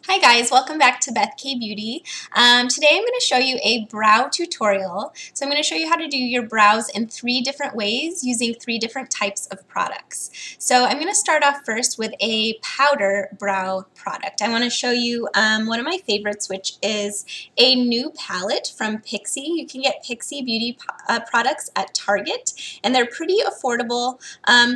Hi guys, welcome back to Beth K Beauty. Today I'm going to show you a brow tutorial. So I'm going to show you how to do your brows in 3 different ways using 3 different types of products. So I'm going to start off first with a powder brow product. I want to show you one of my favorites, which is a new palette from Pixi. You can get Pixi beauty products at Target, and they're pretty affordable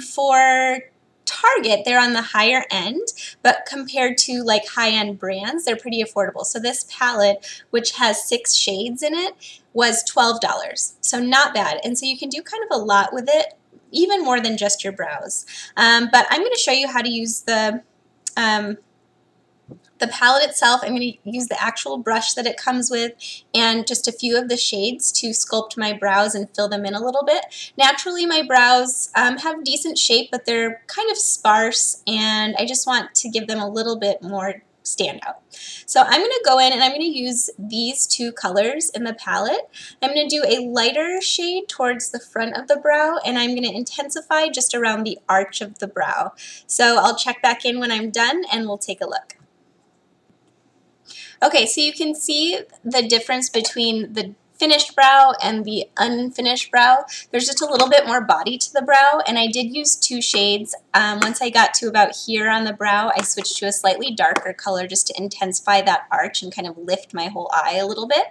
for Target. They're on the higher end, but compared to like high-end brands, they're pretty affordable. So this palette, which has 6 shades in it, was $12. So not bad. And so you can do kind of a lot with it, even more than just your brows. But I'm going to show you how to use the palette itself. I'm going to use the actual brush that it comes with and just a few of the shades to sculpt my brows and fill them in a little bit. Naturally, my brows have decent shape, but they're kind of sparse, and I just want to give them a little bit more standout. So I'm going to go in and I'm going to use these 2 colors in the palette. I'm going to do a lighter shade towards the front of the brow, and I'm going to intensify just around the arch of the brow. So I'll check back in when I'm done and we'll take a look. Okay, so you can see the difference between the finished brow and the unfinished brow. There's just a little bit more body to the brow, and I did use 2 shades. Once I got to about here on the brow, I switched to a slightly darker color just to intensify that arch and kind of lift my whole eye a little bit.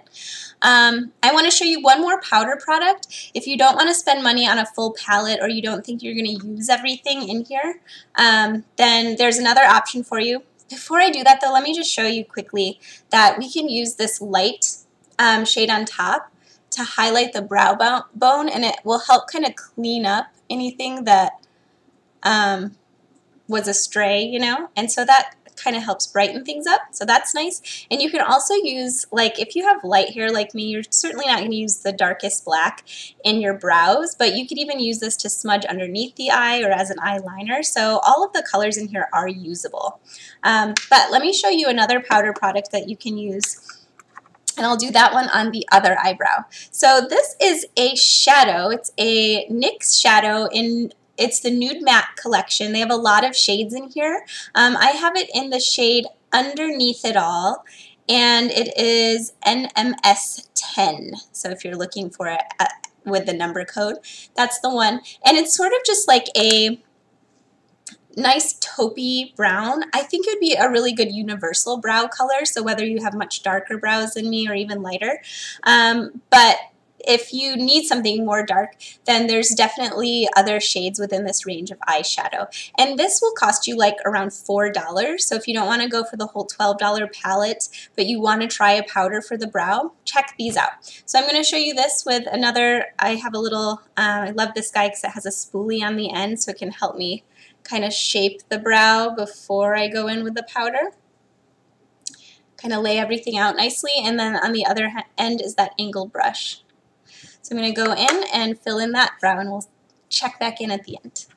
I want to show you one more powder product. If you don't want to spend money on a full palette, or you don't think you're going to use everything in here, then there's another option for you. Before I do that though, let me just show you quickly that we can use this light shade on top to highlight the brow bone, and it will help kind of clean up anything that was astray, you know, and so that kind of helps brighten things up, so that's nice. And you can also use, like, if you have light hair like me, you're certainly not going to use the darkest black in your brows, but you could even use this to smudge underneath the eye or as an eyeliner, so all of the colors in here are usable. But let me show you another powder product that you can use, and I'll do that one on the other eyebrow. So this is a shadow. It's a NYX shadow it's the Nude Matte collection. They have a lot of shades in here. I have it in the shade Underneath It All, and it is NMS 10. So if you're looking for it with the number code, that's the one. And it's sort of just like a nice taupey brown. I think it would be a really good universal brow color, so whether you have much darker brows than me or even lighter. But if you need something more dark, then there's definitely other shades within this range of eyeshadow. And this will cost you like around $4. So if you don't want to go for the whole $12 palette, but you want to try a powder for the brow, check these out. So I'm going to show you this with another, I have a little, I love this guy because it has a spoolie on the end, so it can help me kind of shape the brow before I go in with the powder. Kind of lay everything out nicely, and then on the other end is that angled brush. So I'm going to go in and fill in that brow, and we'll check back in at the end.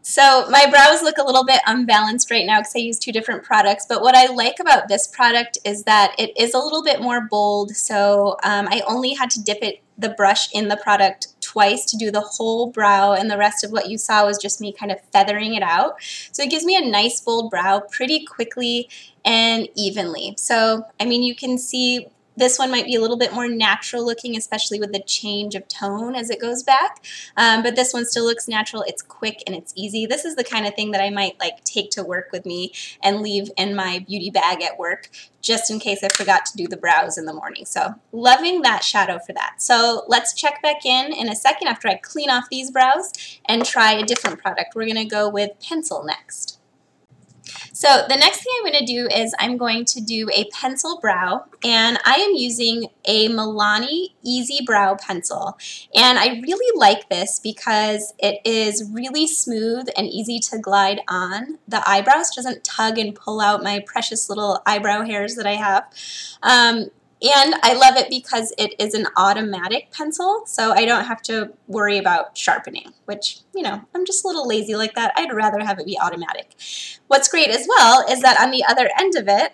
So my brows look a little bit unbalanced right now because I use 2 different products, but what I like about this product is that it is a little bit more bold, so I only had to dip the brush in the product twice to do the whole brow, and the rest of what you saw was just me kind of feathering it out. So it gives me a nice bold brow pretty quickly and evenly. So I mean, you can see this one might be a little bit more natural looking, especially with the change of tone as it goes back, but this one still looks natural. It's quick and it's easy. This is the kind of thing that I might like take to work with me and leave in my beauty bag at work, just in case I forgot to do the brows in the morning. So loving that shadow for that. So let's check back in a second after I clean off these brows and try a different product. We're going to go with pencil next. So the next thing I'm going to do is I'm going to do a pencil brow, and I am using a Milani Easy Brow pencil. And I really like this because it is really smooth and easy to glide on the eyebrows. It doesn't tug and pull out my precious little eyebrow hairs that I have. And I love it because it is an automatic pencil, so I don't have to worry about sharpening, which, you know, I'm just a little lazy like that. I'd rather have it be automatic. What's great as well is that on the other end of it,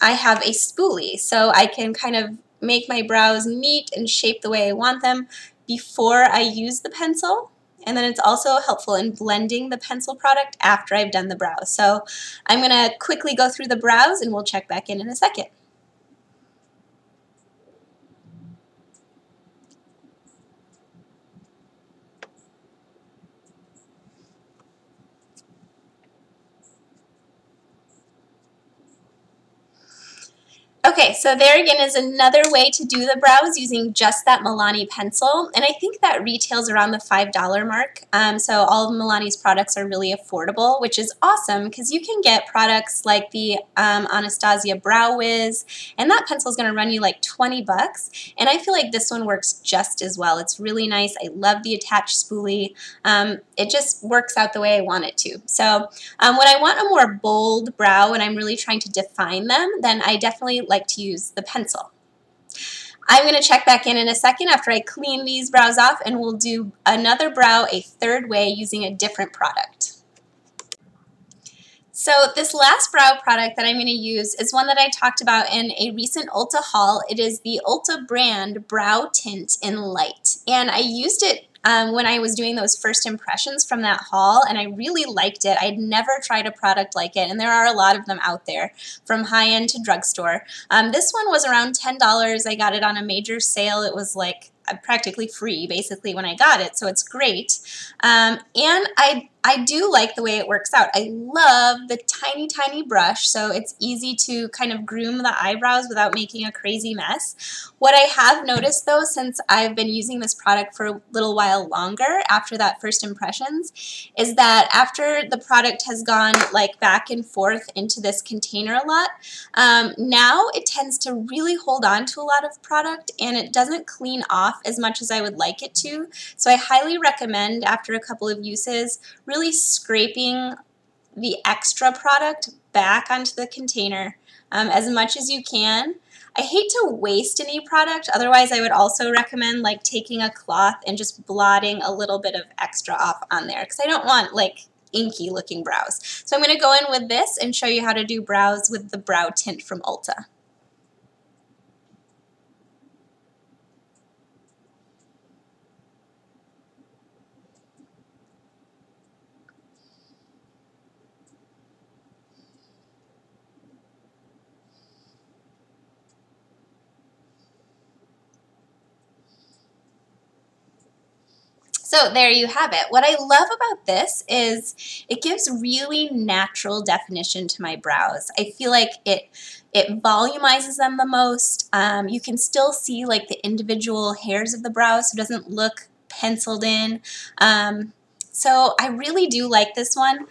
I have a spoolie, so I can kind of make my brows neat and shape the way I want them before I use the pencil. And then it's also helpful in blending the pencil product after I've done the brows. So I'm going to quickly go through the brows and we'll check back in a second. Okay, so there again is another way to do the brows using just that Milani pencil, and I think that retails around the $5 mark, so all of Milani's products are really affordable, which is awesome because you can get products like the Anastasia Brow Wiz, and that pencil is going to run you like 20 bucks, and I feel like this one works just as well. It's really nice. I love the attached spoolie. It just works out the way I want it to. So when I want a more bold brow and I'm really trying to define them, then I definitely like to use the pencil. I'm going to check back in a second after I clean these brows off, and we'll do another brow a third way using a different product. So this last brow product that I'm going to use is one that I talked about in a recent Ulta haul. It is the Ulta brand Brow Tint in Light, and I used it when I was doing those first impressions from that haul, and I really liked it. I'd never tried a product like it, and there are a lot of them out there, from high-end to drugstore. This one was around $10. I got it on a major sale. It was like practically free, basically, when I got it, so it's great. And I do like the way it works out. I love the tiny, tiny brush, so it's easy to kind of groom the eyebrows without making a crazy mess. What I have noticed, though, since I've been using this product for a little while longer after that first impressions, is that after the product has gone like back and forth into this container a lot, now it tends to really hold on to a lot of product, and it doesn't clean off as much as I would like it to. So I highly recommend, after a couple of uses, really scraping the extra product back onto the container as much as you can. I hate to waste any product, otherwise I would also recommend like taking a cloth and just blotting a little bit of extra off on there, because I don't want like inky looking brows. So I'm going to go in with this and show you how to do brows with the Brow Tint from Ulta. So there you have it. What I love about this is it gives really natural definition to my brows. I feel like it volumizes them the most. You can still see like the individual hairs of the brows, so it doesn't look penciled in. So I really do like this one.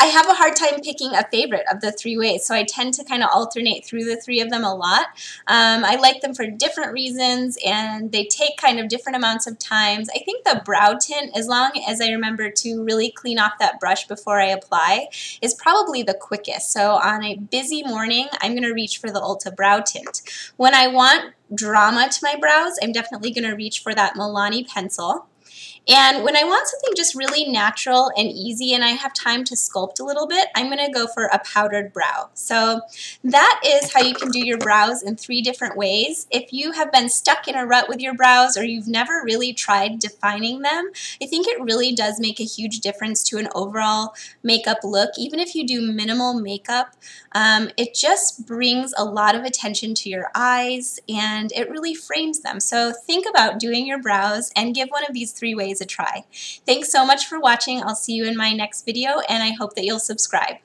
I have a hard time picking a favorite of the three ways, so I tend to kind of alternate through the three of them a lot. I like them for different reasons, and they take kind of different amounts of times. I think the Brow Tint, as long as I remember to really clean off that brush before I apply, is probably the quickest. So on a busy morning, I'm going to reach for the Ulta Brow Tint. When I want drama to my brows, I'm definitely going to reach for that Milani pencil. And when I want something just really natural and easy and I have time to sculpt a little bit, I'm going to go for a powdered brow. So that is how you can do your brows in 3 different ways. If you have been stuck in a rut with your brows or you've never really tried defining them, I think it really does make a huge difference to an overall makeup look. Even if you do minimal makeup, it just brings a lot of attention to your eyes and it really frames them. So think about doing your brows and give one of these 3 ways a try. Thanks so much for watching. I'll see you in my next video, and I hope that you'll subscribe.